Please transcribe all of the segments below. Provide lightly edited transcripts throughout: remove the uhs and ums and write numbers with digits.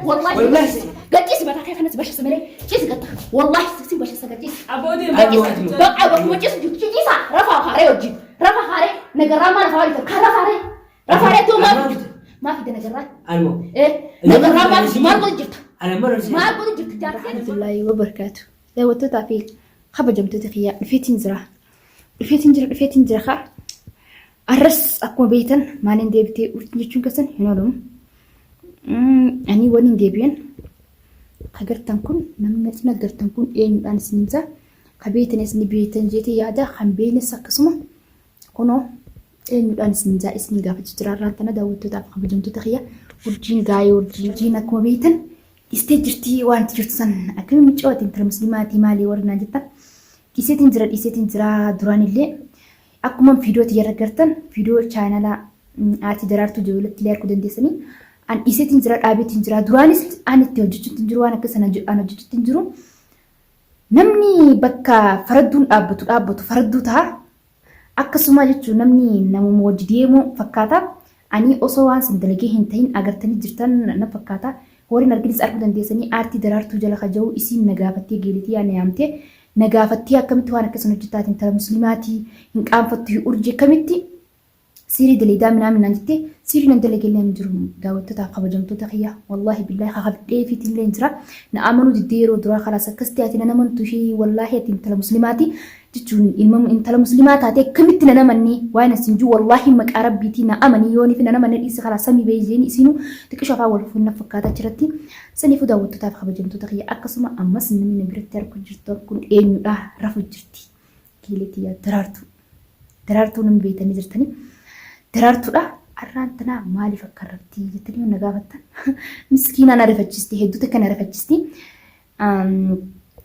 والله قديس ما تخيف الناس باش سمري شيء قد والله سكسي باش سقديس أبودي بقى وجس جيسا رفع خاري وجي رفع خاري نقرا ما رفع خاري تو ما في ده نقرا المو ايه نقرا ما قلت أنا مرة ما قلت جبت ورحمة الله وبركاته لو تتعفي خبر جمت تخيا في تنجرة خا الرس أكون بيتن ما نندي بتي ورتنجون كسن هنالهم يعني ونين ديبين خجرتن كون نمتنا خجرتن كون أنا سنزا خبيتن اسمي بيتن جيتي يادا خمبين سكسمه كونو أنا سنزا اسمي قافت جراران تنا داوت تدافع خبر جمت تخيا ورجين جاي ورجين أكون بيتن استجرتي وانت جرتسن أكيد متشوت انت المسلمات مالي ورنا جتا كيسيتين جرا دران اللي أكمل فيديو تيجي كرتن فيديو channel آتي درارتو جولت لير كودن ديسني أن إيسيتين جرا أبيتين جرا درانيس أنا تيجي تنجرو أنا كسر أنا جيت تنجرو نمني بكا فردون أبتو فردو تا أكسوما جتشو نمني نمو موجديمو فكاتا أني أصوان سندلجي هنتين أجرتني جرتن نفكاتا هوري نرجس أركودن ديسني آتي درارتو جل خجو إسم نجافتي جيلتي أنا يامتي نجافتي كمتي وانا كسر نجتات انت مسلماتي إنك أنفتي أرجع كمتي سيري دلي دامنا من عندتي سيري ندلي قلنا نجرم داوت تتعقب جمتو تخيا والله بالله خاف إيه في تلين جرا نأمنوا تديروا درا خلاص كستي أتينا نمن تشي والله أنت مسلماتي تجون إمام أنت مسلمات هاتي كمتي نمني وانا سنجو والله مك عرب بيتي نأمني يوني في نمن الإيس خلاص سامي بيجين إسينو تكشف أول فن فكاتا شرتي سنفو داوت تتعقب جمتو تخيا أكسما أما سنمي نبرت تركو جرتو كل إيه رفو جرتي كيلتي يا درارتو نم بيتني جرتني درارتو arraantanaa maaliif akka irratti jettanii na gaafattan miskiina na rifachisti hedduuta kana rifachisti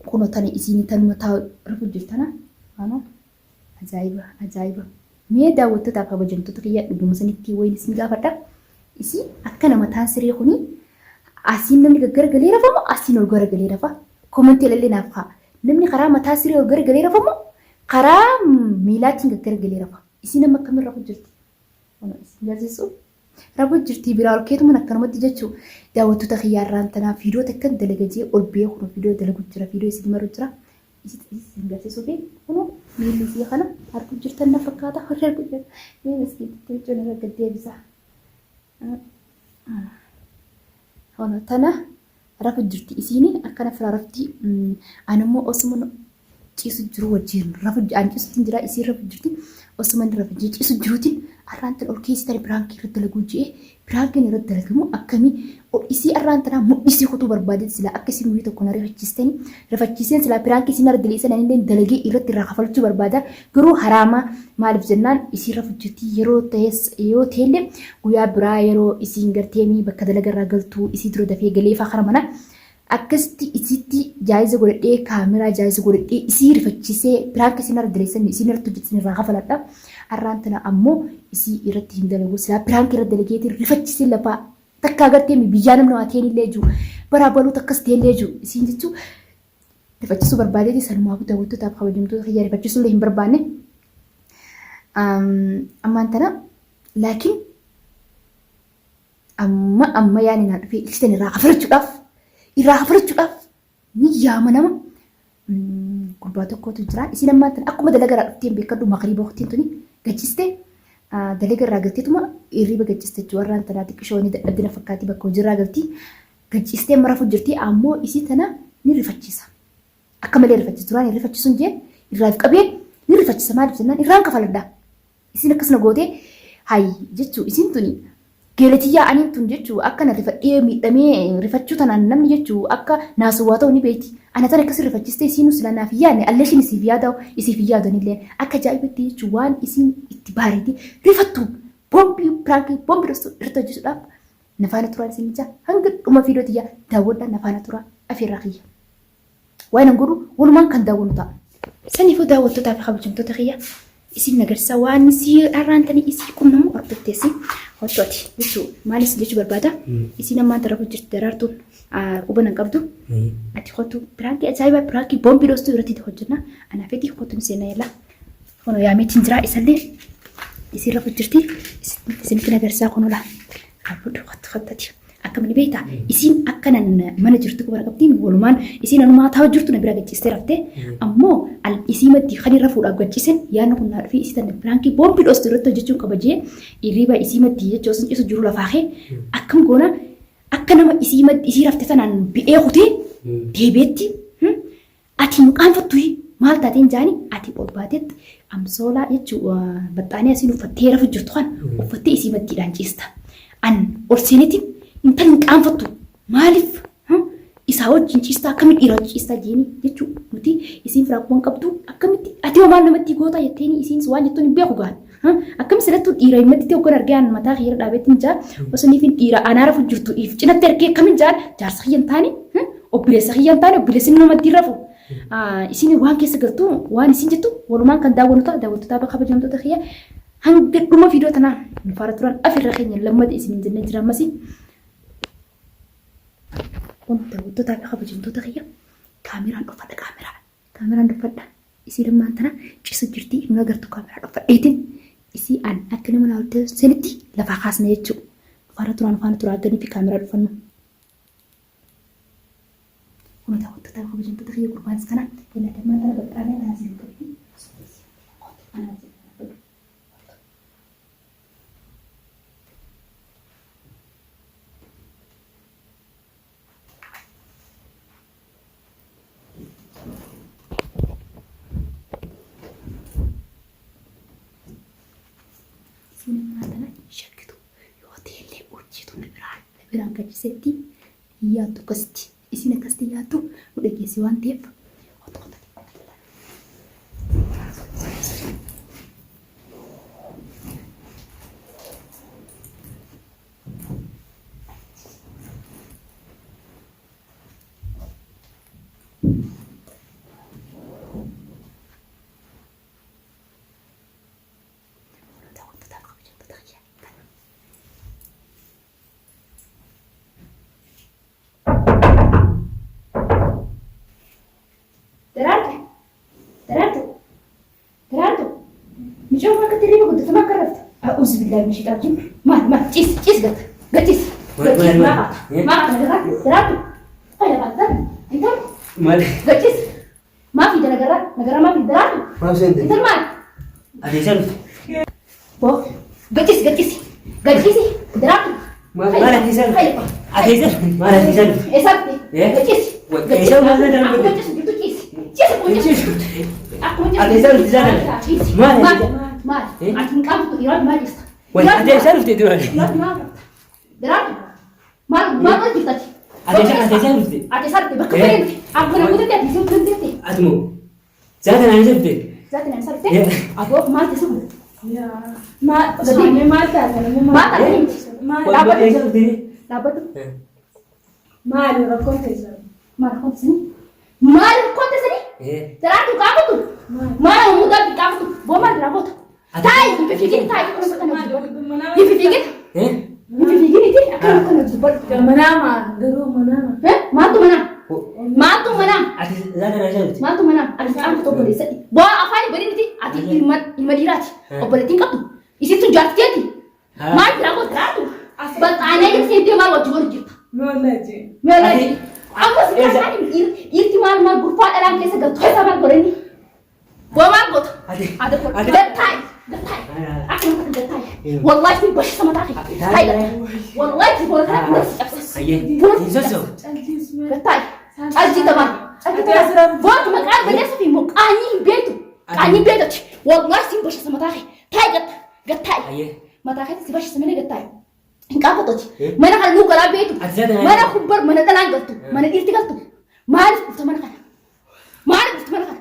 kunoo tana isiin tanuma taa'u rafu jirtana ano ajaa'iba mee daawwattootaaf kabajamtoota kiyya dhuguma sanitti wayin isin gaafadha isii akka nama taan siree kuni asiin namni gaggaragalee rafamu asiin ol garagalee rafa komentii lalle naaf haa namni karaa mataa siree ol garagalee rafamu karaa miilaatiin gaggaragalee rafa isiin amma akkamin rafu jirti Garsiisu rabu jirti biraa keetu mana akkanumatti jechuun daawwattoota xiyyaarraan tanaa fiidiyoo takkan dalagajee ol beekuu fiidiyoo dalagu jira fiidiyoo isin maru jira isin garsiisuu fi kun miilli isii kana harku jirtan na fakkaata harri harku jira miilli isii jechuun irra gad deebisa. Hono tana rafu jirti isiin akkana firaa rafti anammoo osuma ciisu jiru wajjin rafu an ciisu jira isiin rafu jirti osuma rafu ciisu jiruutiin. Arraantan ol keessi tani biraankii irratti dalaguu jee biraankiin irratti dalagamu akkamii isii arraantanaa mul'isii kutuu barbaadeen sila akka isin wayii tokko na rifachiiseen sila biraankii isin arga daleessan inni dalagee irratti irraa kafalchuu barbaada garuu haraamaa maaliif jennaan isii rafu jirti yeroo ta'ellee guyyaa biraa yeroo isiin garteemii bakka dalagarraa galtuu isii dura dafee galeefaa kana mana akkasitti isitti jaayiza godhadhee kaameraa jaayiza godhadhee isii rifachiisee biraankii isin arga daleessan isin irratti hojjetan irraa kafaladha. Arraantana ammoo isii irratti hin dalagu silaa biraanki irratti dalageetiin rifachiisee lafaa takka agartee biyyaa namni waa ta'een illee jiru baraabaluu takkas ta'e illee jiru isiin jechuun rifachisuu barbaadeeti sanumaaf daawwattootaaf kabajamtoota kiyyaa rifachisuu illee hin barbaanne ammaan tana laakiin amma yaani naa dhufee ilsitan irraa hafarachuudhaaf ni yaama nama gurbaa tokkotu jira isiin ammaan tana akkuma dalagaraa dhufteen beekadhu maqriba waqtiin tuni gachiste dalagarraa galteetuma irriba gachiste jechuudha warraan tanaa xiqqishoonni dadhabdina fakkaatii bakka hojiirraa galtii gachistee marafu jirti ammoo isii tana ni rifachiisa akka malee rifachiisa duraan rifachisuun jee irraaf qabee ni rifachiisa maaliif jennaan irraan kafaladhaa isiin akkasuma gootee hayi jechuu isiin tuni geelatiyyaa aniin tun jechuu akka na rifadhee miidhamee rifachuu tanaan namni jechuu akka naasuwaa ta'u ni beekti ana tana akkasii rifachistee isiin sila naaf yaadne alleeshin isiif yaadanillee akka ajaa'ibatti jechuu waan isiin itti bareedee rifattu boombii pirankii boombii irratti hojjechuudhaaf nafaana turaan isin ijaa hanga dhuma fiidiyoo tiyyaa daawwadhaan nafaana turaa afeerraa kiyya. Waan an godhu walumaan kan daawwannu ta'a. Saniifuu daawwattootaa fi kabajamtoota kiyya isin agarsiisa waan isii arraantanii isii qunnamu hordofteessi hojjoti jechuu maalis jechuu barbaada isiin ammaan tarafu jirti daraartuun quban hin qabdu ati kottu pirankii ajaa'ibaa pirankii boombii dhoostuu irratti hojjenna anaaf eetii kottuun seenaa yalla kun yaameetiin jira isallee isiin rafu jirti isinitti agarsiisaa kun ola abuddu kottu kottati akkam ni beektaa isiin akkanan mana jirtu kubara qabdi walumaan isiin anumaa taa'u jirtu na bira gachiistee raftee ammoo isii maddi kan irra fuudhaaf gachiisen yaadna kun naa dhufee isii tan firaankii boombii dhoostii irratti hojjechuun qabajee irriba isii maddi jechuu osoo cisu jiru lafaaqee akkam goona akka nama isii maddi isii raftee tanaan bi'ee kutee deebeetti ati muqaanfattu maal taateen jaani ati ol baatetti amsoolaa jechuu baxxaanii asiin uffattee rafu jirtu kan uffattee isii maddiidhaan ciista. An ol seenetiin intalli hin qaanfattu maaliif isaa wajjin ciistaa akkamitti dhiira ciistaa jeeni jechuu nuti isiin firaaqoon qabdu akkamitti ati maal namatti goota jetteeni isiin waan jettuun hin beeku gaan akkam silattuu dhiira himmatti ta'u kan argaan mataa kiyya dhaabeetiin jaa osoo niifin dhiira aanaa rafu jirtu if cinatti argee akkamiin jaan jaarsa kiyya hin taane obboleessa kiyya hin taane obboleessi namatti rafu isiin waan keessa galtu waan isiin jettu walumaan kan daawwattoota bakka kabajamtoota kiyya hanga dhuma viidiyoo tanaa nufaara turan afirra keenya lammata isin jennee jira ammasi kun daawwattoota bakka kabajamtoota kiyya kaameraan dhofadha isii lammaan tana ciisa jirti nu agartu kaameraa dhofadheetiin isii an akka nama laaltee senitti lafaa kaasna jechuudha nufaara turaa ganii fi kaameraa dhufannu kun daawwattoota bakka kabajamtoota kiyya gurbaanis kana kenna dammaan tana baxxaanee taasisuu qabdi shakitu yoo ta'ellee hojjetu na biraan gachisetti yaaddu akkasitti isin akkasitti yaaddu nu dhageessi waan ta'eef أعوذ بالله من الشيطان الرجيم ما تيس قتيس ما درات أي غلط أنت مال قتيس ما في نجرة ما في درات ما في أنت ما أدي سلف بو قتيس درات ما لا تسلف أدي سلف ما لا تسلف إيه سبتي قتيس قتيس ما لا تسلف قتيس جبتو كيس أدي سلف ما عشان كم يراد ما يست أدي سلف تدوري ما درات ما قلت أدي سلف بكفين أقول أقول تدي أدي سلف تدي أدمو زادنا سلف زادنا سلف أقول ما تسوي ما ترى كابتو ما هو مدة كابتو بوما درابوت تاي يفيجين تاي يفيجين يفيجين تي أكلم كنا جبل مناما درو مناما ما تو منام زادنا سلف ما تو منام أنا سأعمل تقولي سدي بوا أفاني بدي نتي أتي المديرات أبلتين كابتو يصير تجار تيجي ما درابوت درابو بس أنا يصير تي ما وجهور جت ملاجي أما sekarang ini mal gurfa dalam kesa gat kesa mal goreni bawa got ada getai aku nak getai wallahi sih bos sama tak wallahi sih boleh kan getai aji teman buat makan beres sih mau kani betu wallahi sih bos sama tak getai mata kan sih bos sama getai Engkau tuh, mana kalau lu kalau begitu, mana kubar, mana telan gitu, mana irti gitu, mana itu mana kan, mana kan,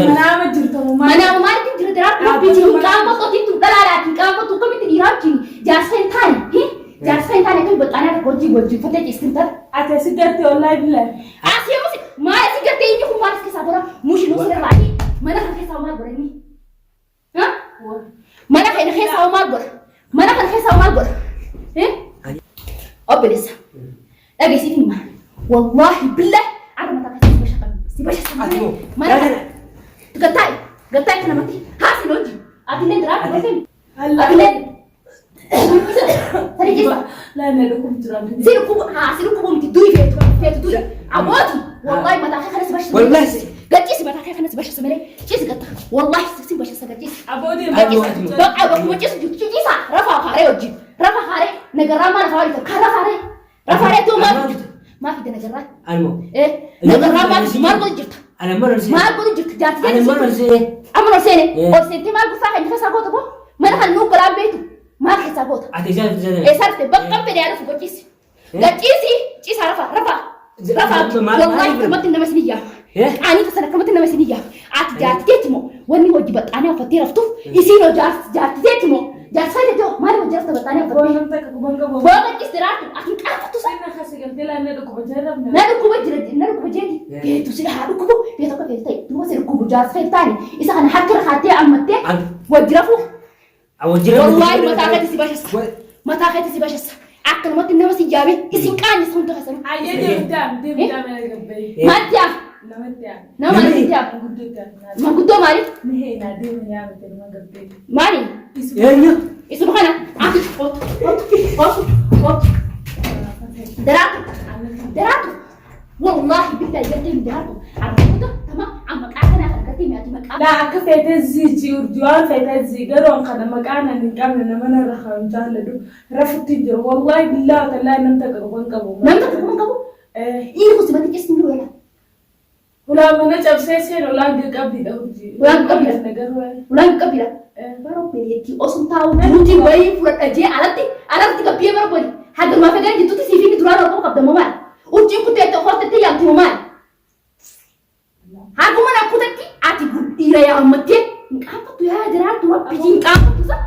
Mana jirtu mana itu jadi terap, biji engkau tuh itu telara, engkau tuh kami tidak rapi, jangan tanya itu buat anak goji, foto istimewa. Ate sigar te online lah. Asyik masih, mana sigar te ini kumaris kesabora, musim musim lagi, mana kan kesama berani. Mana kan khesa Umar Oh beleza. Lagi sini mah. Wallahi billah, ada mata kasih si basha sama. Mana? Gatai kena mati. Hasil lonji. Abi len drap, أكلين ترى لا أنا لكم ترى سيركم تدوي في تدوي عبوتي والله ما تاخي خلاص باش والله قتيسي ما تاخي خلاص باش سمري تيس قط والله سيسي باش سقتيس عبودي بقى وقت تيسا رفع خاري وجي رفع خاري نقرا ما رفع رفع خاري تو ما في نقرا المو ايه نقرا ما قلت أنا مرة زين ما قلت جت جات أنا مرة زين أمر سيني أو سنتي ما قلت صح إنت ساقوته بو ما نحن نو كلام بيتو ما راح ساقوته أتجاه إيه صارت بقى في ديالك قتيسي قتيسي رفع والله كمت النمس نيا أنا تصدق كمت النمس نيا جات تيتمو واني وجبت أنا فتي رفتو يصيروا جات تيتمو جات فايدة جو ما له جات بتاني فتي بقى استراحة أكيد أفتو أنا خاسي قلت لها أنا لكم بجرب نادو كوبجري بيتو سيدا هادو كوبو بيتو كفيتاي تو سير كوبو جات فيتاني إذا أنا حكر خاتي أمتى وجرفو والله ما تاخذ سيباشس أكل ما تنام سيجابي إسم كان يسون تخسر أيه دم أنا قبي ما تيا ما تيا ما قدو ماري نهي نادم يا بنت ما قبي ماري يا اسمه خنا دراتو والله بالله جدي دراتو عرفتو تمام عمك أنا خلقتي ما تمك لا أكفيت الزيجي وردوان فيت الزي قالوا خدمك أنا نكمل نمنا رخام جالدو رفضت تجر والله بالله تلا نمتك ربون كبو إيه بس ما تجلس نقول ولا ولا من جاب سيسير ولا قبي دورجي ولا قبي baru pilih osum tahu nanti bayi purat aja alat tiga piye baru beli hadir ma fegan gitu tuh CV ni duran orang kau kapten momal uji ku tete kau tete yang tu momal aku mana aku tete ati ira yang mati apa tuh ya jarak tuh pijin apa tuh sah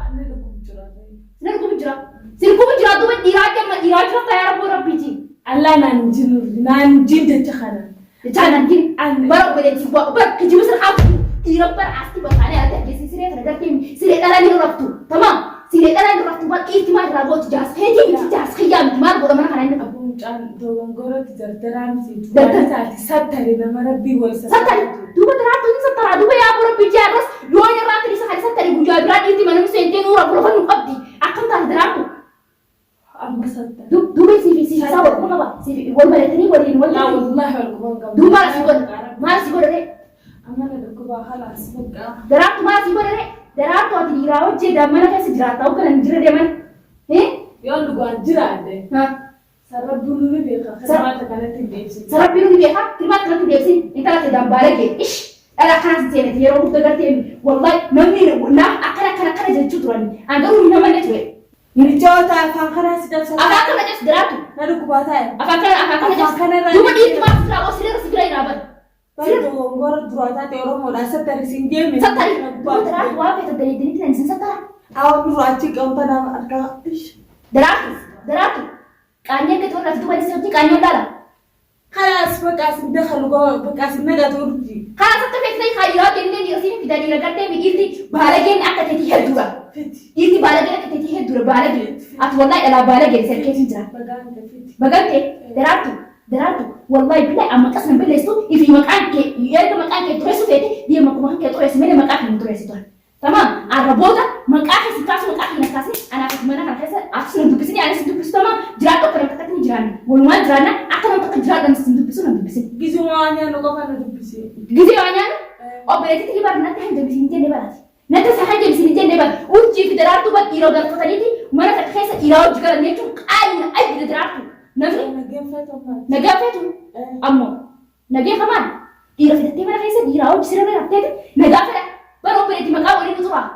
sini aku bicara tuh ira aja tayar pura pijin Allah nanjin deh jangan gini baru beli sebuah pijin besar aku ira per asti bahane ada di sini ada tim sini dalam ini waktu tamam sini dalam ini waktu buat ihtimal rabot jas hedi jas khiyam mar bodo mana kana abu can dogon goro tijartaram si darta sattari na marabbi wal sattari duba darat ni sattara duba ya boro pijaras yonya ratri sa hal sattari bujabran ihtimal no sente no rabro kan qabdi akan tar daratu amma sattari duba si sawa ko ba si wal baletni wal in wal la wallahi wal kubanga duba si god re amana da kuba halas buka daratu ma si godare daratu ati dirawo je da mana kasi dirata o kan jira de man yon du gwan jira de ha sarab dulu ni be ka sama ta kana tin de si sarab biru ni be ha kirma kana tin de si intala te dam balage ish ala kan si ne yero ko garte wallahi mamni na akara je chutrani angaru ni namane twe ni jota kan kana si da sa aka kana je daratu na du kuba ta aka kana je duba di ma tra o sire sigrai rabat Sira ngor durata te oro mola sattari singe me sattari daratu wa pe tadri dini tan sattara aw durati kam pana arka ish daratu kanya ke tuan tu balik sini kanya dala خلاص بقى دخل جوه بقى سنجا تورجي خلاص انت في زي خيرات اللي يصير في دليل رجعت بيجي بالغين اكتتي هدوره يجي بالغين اكتتي هدوره بالغين اتولى الى بالغين سركتي جرا بغانت دراتو والله بالله اما قسم بالله يسو في مكان كي يرد مكان كي ترسو فيتي دي مكان كي ترسو من مكان كي ترسو تمام الربوده مكان كي سكاسو مكان كي نكاسي انا كنت مانا كان حسن اصلا دبسني انا سندبس تمام جراتو كان تكتني جراني والما جرانا اكن تك جرانا سندبسو ندبسني gizuanya no kafana dubisi gizuanya او بريتي تي بار نتا هند بسين تي نبات نتا سحاجه بسين تي نبات وجي في دراتو بد يرو غرفه تليتي مانا تخيس يراو جرا نيتو اي دراتو نفري نجافته أمو نجي كمان إيرا في التيمة خيسة إيراو بسيرة من أبتدي نجافة برو بريتي مكاو اللي نطلع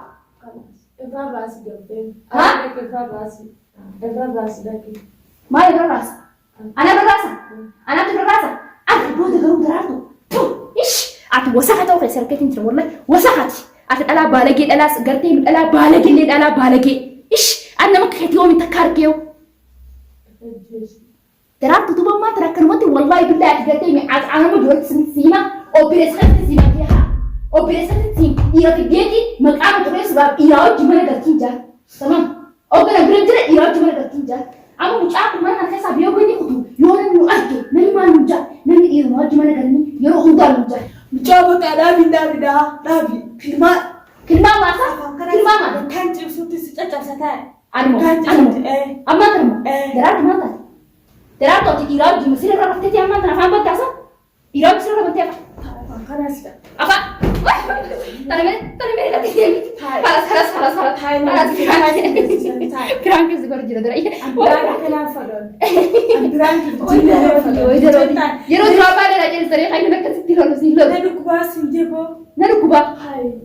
إفراد راسي جنبين ها إفراد راسي داكي ما يفرد راس أنا بالراسة أنا بالراسة أنا بود غرو دراتو إيش أنت وسخت أو خسر كتير ترى والله وسخت أنت ألا بالغي ألا سجرتي ألا بالغي اللي ألا بالغي إيش أنا ما كنت يومي تكاركيو دراتو تبغى ما ترى كلمتي والله بالله تقدري مع أنا مجرد سنسيمة أو بريسخت سيمة فيها أو بريسخت سيم إيرا في بيتي مكان تريس باب إيرا جملة قرتين جا تمام أو كنا بريدر إيرا جملة قرتين جا أما مش عارف ما أنا حاسة بيوجني خطو يوم إنه أكيد نني ما نجا نني إيرا جملة قرني يروح خدار نجا مجابة أنا بدا كلمة ما صح كلمة ما كان تبص satai. Anmo. Amma termo. Darat mata. Darat tu irau di mesin orang pasti yang mana faham betul tak? Irau mesin orang pasti apa? Kanas dah. Apa? Tadi mana lagi dia? Salah. Kerang ke sekolah jiran dah. Andran kenapa dong? Andran kita. Jero drama ada lagi story. Kayak nak kasih tidur silo. Nalu kubah sinje bo. Nalu kubah. Hai.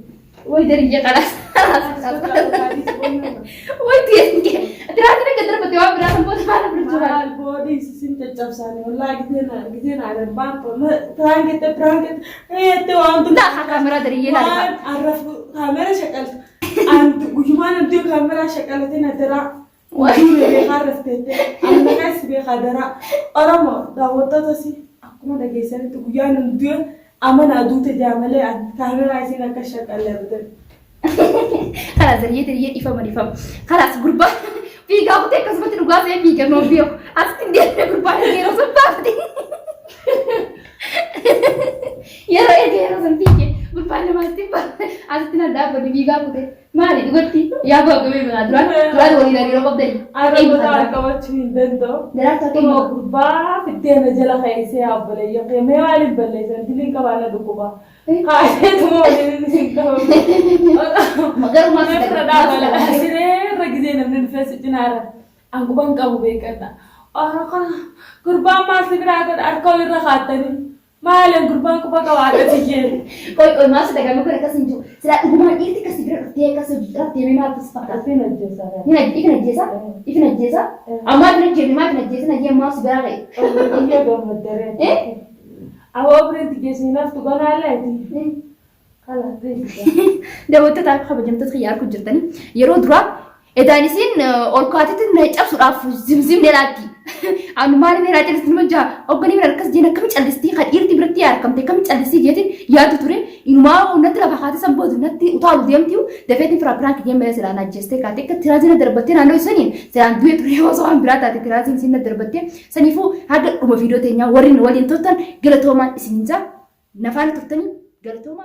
Woi dari dia kalas. Woi dia ni. Terus nak kedar betul apa berapa pun mana berjual. Mahal body sisin cecap sana. Wallah gitu na ada bampa. Perang kita. Tu orang tu. Dah kamera dari dia lah. Araf kamera shakal. Antu gimana tu kamera shakal tu na tera. Waduh dia harus tete. Anda kasih dia kadara. Orang mau dah waktu tu sih. Aku mau dah geser tu guyana tu. Aman adu tu jamale. Kamera isi nak shakal lepas. خلاص دريه يفهم خلاص غربة في قاعدة كسبت الغاز في كم فيو أستين دي غربة هي رسم بابتي يا رأي دي رسم فيك غربة أنا ما أستين أستين هذا بدي في قاعدة ما لي دقتي يا بابا كم يبغى دران ولي داري ربط داري أنا بقول كم تشين دندو دران تكلم غربة في الدنيا جل خيسي أبلي يا ما علي بلي سنتين كمان دكوبا هاي تمام مگر ما سيدنا رجزين من الفاس جنارة أنكو بنك أبو بيكنا أنا قربان ما سكر أكاد أركول الرخاتني ما لين قربان كبا كواتا تيجي كوي ما سيدا كم كنا كسنجو سلا عمر إيرتي كسبير رفتيه رفتيه ما تسفق فين الجزء هنا إيفنا الجزء أما بنجي ما بنجي نجي ما سبرا غير إيه دوم الدرين إيه أو برنت جسمي نفس تقول على إيه خلاص دعوت تعرف خبر جمت خيار كجرتني يرو درا إدانيسين أوركاتي تنهج أبصر أف زمزم نلاتي أنا ما لي نلاتي لسنا جا أو كني من الكاس جينا كم تجلستي خد إيرتي برتي أركم تكم تجلستي جيتين يا تطوري إنما ونتلا بخاتي سبود نتي وطالو ديمتيو دفعتي فرابرانك جيم بس لأنا جستي كاتي كترازين دربتين أنا سنين سان دوي تري وصوان براتا تكرازين سين دربتين سنيفو هذا أم فيديو تانية ورين توتن قلتهما سنجا نفعل توتني قلتهما